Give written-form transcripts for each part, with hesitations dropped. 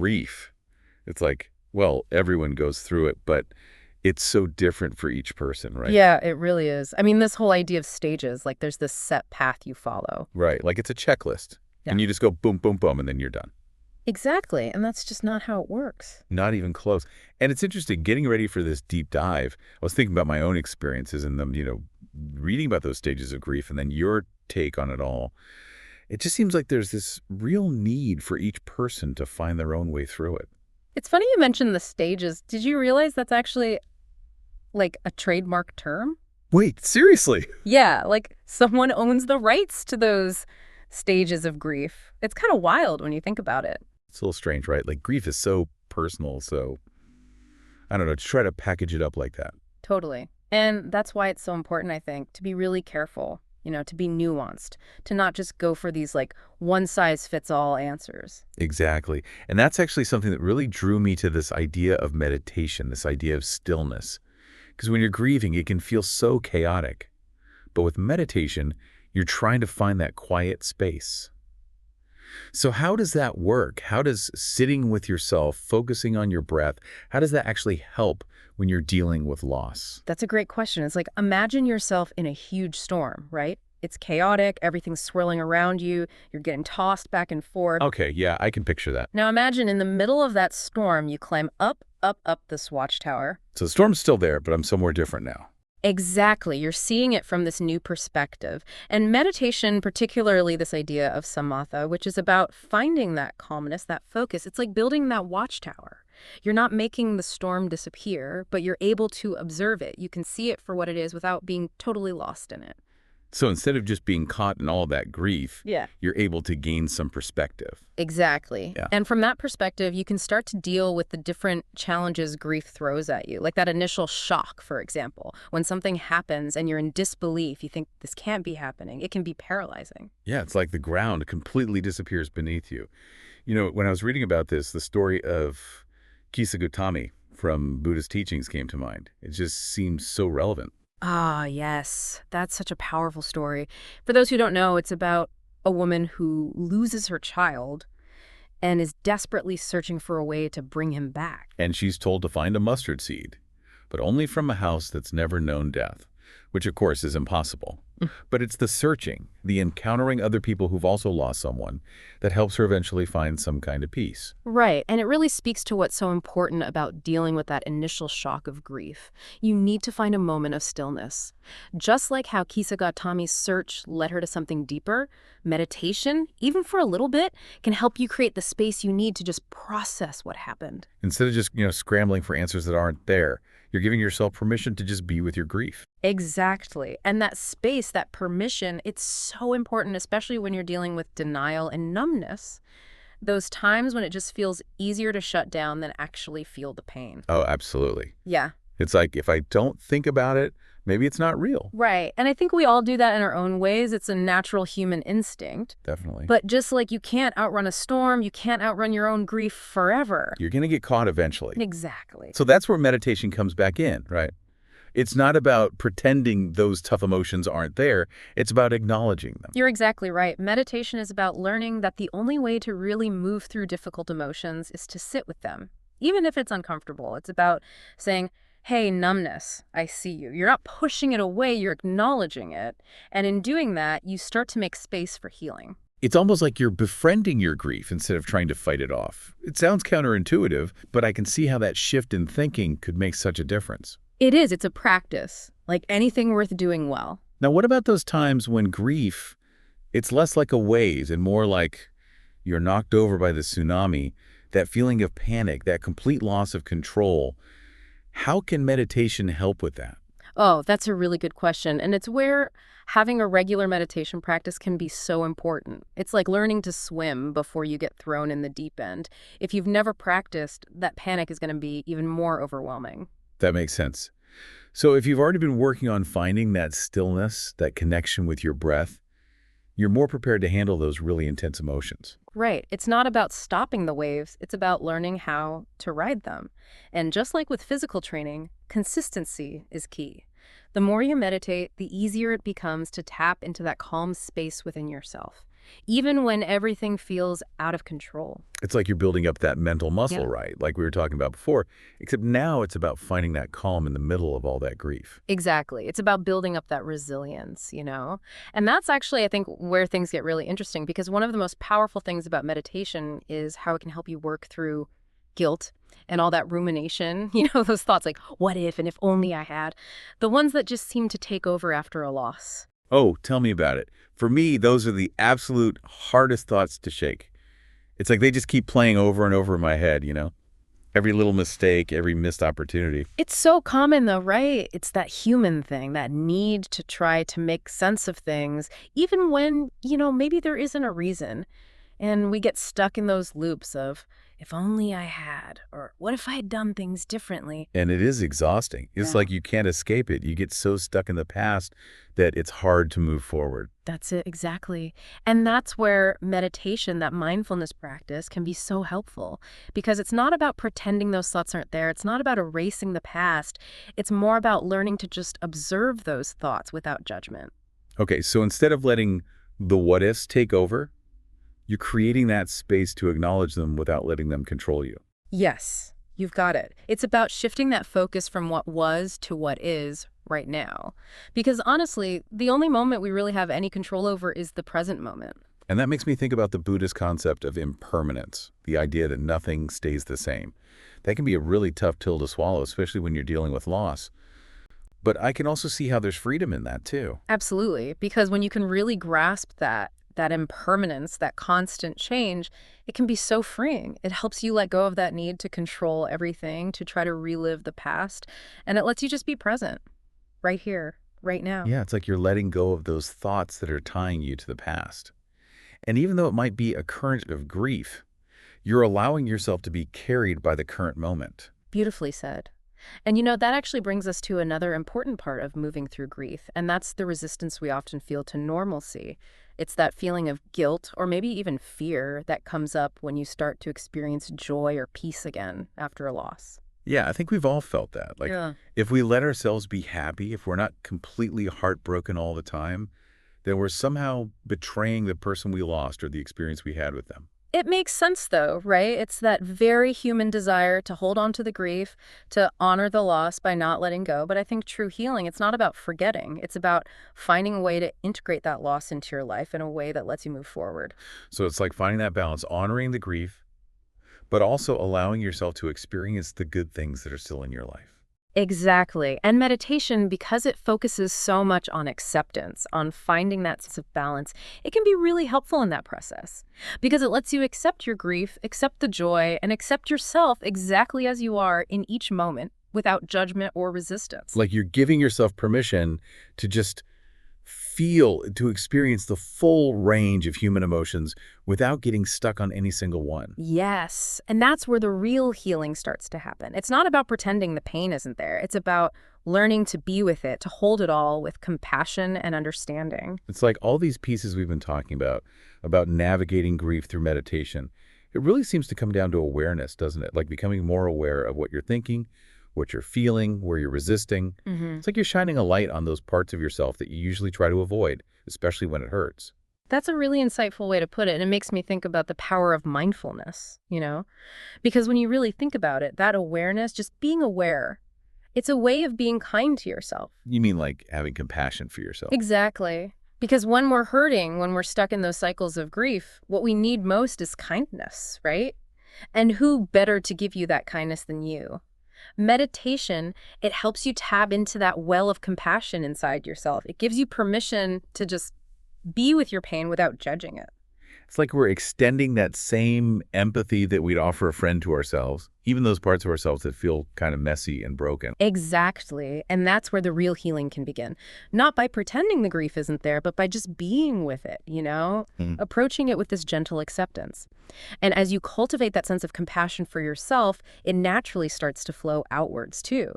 Grief. It's like, well, everyone goes through it, but it's so different for each person, right? Yeah, it really is. I mean, this whole idea of stages, like there's this set path you follow. Right. Like it's a checklist. Yeah. And you just go boom, boom, boom, and then you're done. Exactly. And that's just not how it works. Not even close. And it's interesting, getting ready for this deep dive, I was thinking about my own experiences and them, reading about those stages of grief and then your take on it all. It just seems like there's this real need for each person to find their own way through it. It's funny you mentioned the stages. Did you realize that's actually like a trademark term? Wait, seriously? Yeah, like someone owns the rights to those stages of grief. It's kind of wild when you think about it. It's a little strange, right? Like grief is so personal, so I don't know, to try to package it up like that. Totally. And that's why it's so important, I think, to be really careful, to be nuanced, to not just go for these like one-size-fits-all answers. Exactly. And that's actually something that really drew me to this idea of meditation, this idea of stillness. Because when you're grieving, it can feel so chaotic. But with meditation, you're trying to find that quiet space. So how does that work? How does sitting with yourself, focusing on your breath, how does that actually help when you're dealing with loss? That's a great question. It's like imagine yourself in a huge storm, right? It's chaotic, everything's swirling around you, you're getting tossed back and forth. Okay, yeah, I can picture that. Now imagine in the middle of that storm, you climb up, up, up this watchtower. So the storm's still there, but I'm somewhere different now. Exactly. You're seeing it from this new perspective. And meditation, particularly this idea of samatha, which is about finding that calmness, that focus, it's like building that watchtower. You're not making the storm disappear, but you're able to observe it. You can see it for what it is without being totally lost in it. So instead of just being caught in all that grief, Yeah. you're able to gain some perspective. Exactly. Yeah. And from that perspective, you can start to deal with the different challenges grief throws at you. Like that initial shock, for example. When something happens and you're in disbelief, you think this can't be happening. It can be paralyzing. Yeah, it's like the ground completely disappears beneath you. When I was reading about this, the story of Kisagutami from Buddhist teachings came to mind. It just seems so relevant. Ah, yes. That's such a powerful story. For those who don't know, it's about a woman who loses her child and is desperately searching for a way to bring him back. And she's told to find a mustard seed, but only from a house that's never known death, which of course is impossible. But it's the searching, the encountering other people who've also lost someone, that helps her eventually find some kind of peace. Right, and it really speaks to what's so important about dealing with that initial shock of grief. You need to find a moment of stillness. Just like how Kisagatami's search led her to something deeper, meditation, even for a little bit, can help you create the space you need to just process what happened. Instead of just, scrambling for answers that aren't there, you're giving yourself permission to just be with your grief. Exactly. And that space, that permission, it's so important, especially when you're dealing with denial and numbness. Those times when it just feels easier to shut down than actually feel the pain. Oh, absolutely. Yeah. It's like, if I don't think about it, maybe it's not real. Right. And I think we all do that in our own ways. It's a natural human instinct. Definitely. But just like you can't outrun a storm, you can't outrun your own grief forever. You're going to get caught eventually. Exactly. So that's where meditation comes back in, right? It's not about pretending those tough emotions aren't there. It's about acknowledging them. You're exactly right. Meditation is about learning that the only way to really move through difficult emotions is to sit with them, even if it's uncomfortable. It's about saying, hey, numbness, I see you. You're not pushing it away, you're acknowledging it. And in doing that, you start to make space for healing. It's almost like you're befriending your grief instead of trying to fight it off. It sounds counterintuitive, but I can see how that shift in thinking could make such a difference. It is. It's a practice, like anything worth doing well. Now, what about those times when grief, it's less like a wave and more like you're knocked over by the tsunami, that feeling of panic, that complete loss of control? How can meditation help with that? Oh, that's a really good question. And it's where having a regular meditation practice can be so important. It's like learning to swim before you get thrown in the deep end. If you've never practiced, that panic is going to be even more overwhelming. That makes sense. So if you've already been working on finding that stillness, that connection with your breath, you're more prepared to handle those really intense emotions. Right. It's not about stopping the waves. It's about learning how to ride them. And just like with physical training, consistency is key. The more you meditate, the easier it becomes to tap into that calm space within yourself. even when everything feels out of control. It's like you're building up that mental muscle, Yeah. right? Like we were talking about before, except now it's about finding that calm in the middle of all that grief. Exactly. It's about building up that resilience. And that's actually, I think, where things get really interesting, because one of the most powerful things about meditation is how it can help you work through guilt and all that rumination, those thoughts like, what if, and if only I had, the ones that just seem to take over after a loss. Oh, tell me about it. For me, those are the absolute hardest thoughts to shake. It's like they just keep playing over and over in my head. Every little mistake, every missed opportunity. It's so common though, right? It's that human thing, that need to try to make sense of things, even when, maybe there isn't a reason. And we get stuck in those loops of, if only I had, or what if I had done things differently? And it is exhausting. It's Yeah. like you can't escape it. You get so stuck in the past that it's hard to move forward. That's it, exactly. And that's where meditation, that mindfulness practice, can be so helpful. Because it's not about pretending those thoughts aren't there. It's not about erasing the past. It's more about learning to just observe those thoughts without judgment. Okay, so instead of letting the what ifs take over, you're creating that space to acknowledge them without letting them control you. Yes, you've got it. It's about shifting that focus from what was to what is right now. Because honestly, the only moment we really have any control over is the present moment. And that makes me think about the Buddhist concept of impermanence, the idea that nothing stays the same. That can be a really tough pill to swallow, especially when you're dealing with loss. But I can also see how there's freedom in that too. Absolutely. Because when you can really grasp that impermanence, that constant change, it can be so freeing. It helps you let go of that need to control everything, to try to relive the past, and it lets you just be present, right here, right now. Yeah, it's like you're letting go of those thoughts that are tying you to the past. And even though it might be a current of grief, you're allowing yourself to be carried by the current moment. Beautifully said. And that actually brings us to another important part of moving through grief, and that's the resistance we often feel to normalcy. It's that feeling of guilt or maybe even fear that comes up when you start to experience joy or peace again after a loss. Yeah, I think we've all felt that. Like, Yeah. if we let ourselves be happy, if we're not completely heartbroken all the time, then we're somehow betraying the person we lost or the experience we had with them. It makes sense, though, right? It's that very human desire to hold on to the grief, to honor the loss by not letting go. But I think true healing, it's not about forgetting. It's about finding a way to integrate that loss into your life in a way that lets you move forward. So it's like finding that balance, honoring the grief, but also allowing yourself to experience the good things that are still in your life. Exactly. And meditation, because it focuses so much on acceptance, on finding that sense of balance, it can be really helpful in that process. Because it lets you accept your grief, accept the joy, and accept yourself exactly as you are in each moment without judgment or resistance. Like you're giving yourself permission to just feel, to experience the full range of human emotions without getting stuck on any single one. Yes. And that's where the real healing starts to happen. It's not about pretending the pain isn't there. It's about learning to be with it, to hold it all with compassion and understanding. It's like all these pieces we've been talking about navigating grief through meditation. It really seems to come down to awareness, doesn't it? Like becoming more aware of what you're thinking, what you're feeling, where you're resisting. It's like you're shining a light on those parts of yourself that you usually try to avoid, especially when it hurts. That's a really insightful way to put it. And it makes me think about the power of mindfulness. Because when you really think about it, that awareness, just being aware, it's a way of being kind to yourself. You mean like having compassion for yourself? Exactly. Because when we're hurting, when we're stuck in those cycles of grief, what we need most is kindness, right? And who better to give you that kindness than you? Meditation, it helps you tap into that well of compassion inside yourself. It gives you permission to just be with your pain without judging it. It's like we're extending that same empathy that we'd offer a friend to ourselves, even those parts of ourselves that feel kind of messy and broken. Exactly. And that's where the real healing can begin. Not by pretending the grief isn't there, but by just being with it, approaching it with this gentle acceptance. And as you cultivate that sense of compassion for yourself, it naturally starts to flow outwards too,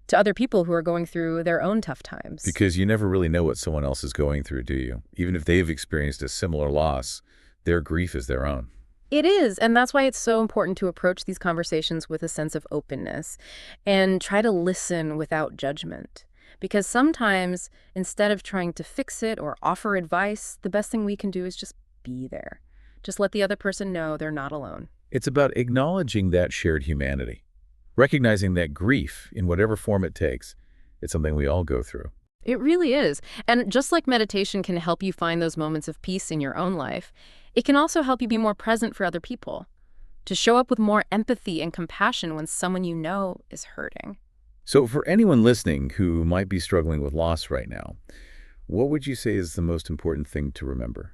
to other people who are going through their own tough times. Because you never really know what someone else is going through, do you? Even if they've experienced a similar loss, their grief is their own. It is, and that's why it's so important to approach these conversations with a sense of openness and try to listen without judgment. Because sometimes, instead of trying to fix it or offer advice, the best thing we can do is just be there. Just let the other person know they're not alone. It's about acknowledging that shared humanity, recognizing that grief, in whatever form it takes, it's something we all go through. It really is. And just like meditation can help you find those moments of peace in your own life, it can also help you be more present for other people, to show up with more empathy and compassion when someone you know is hurting. So for anyone listening who might be struggling with loss right now, what would you say is the most important thing to remember?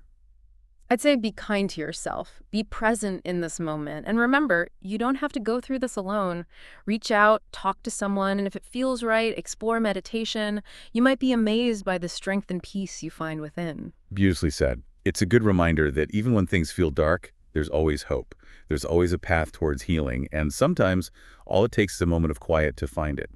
I'd say be kind to yourself. Be present in this moment. And remember, you don't have to go through this alone. Reach out, talk to someone, and if it feels right, explore meditation. You might be amazed by the strength and peace you find within. Beautifully said. It's a good reminder that even when things feel dark, there's always hope. There's always a path towards healing, and sometimes all it takes is a moment of quiet to find it.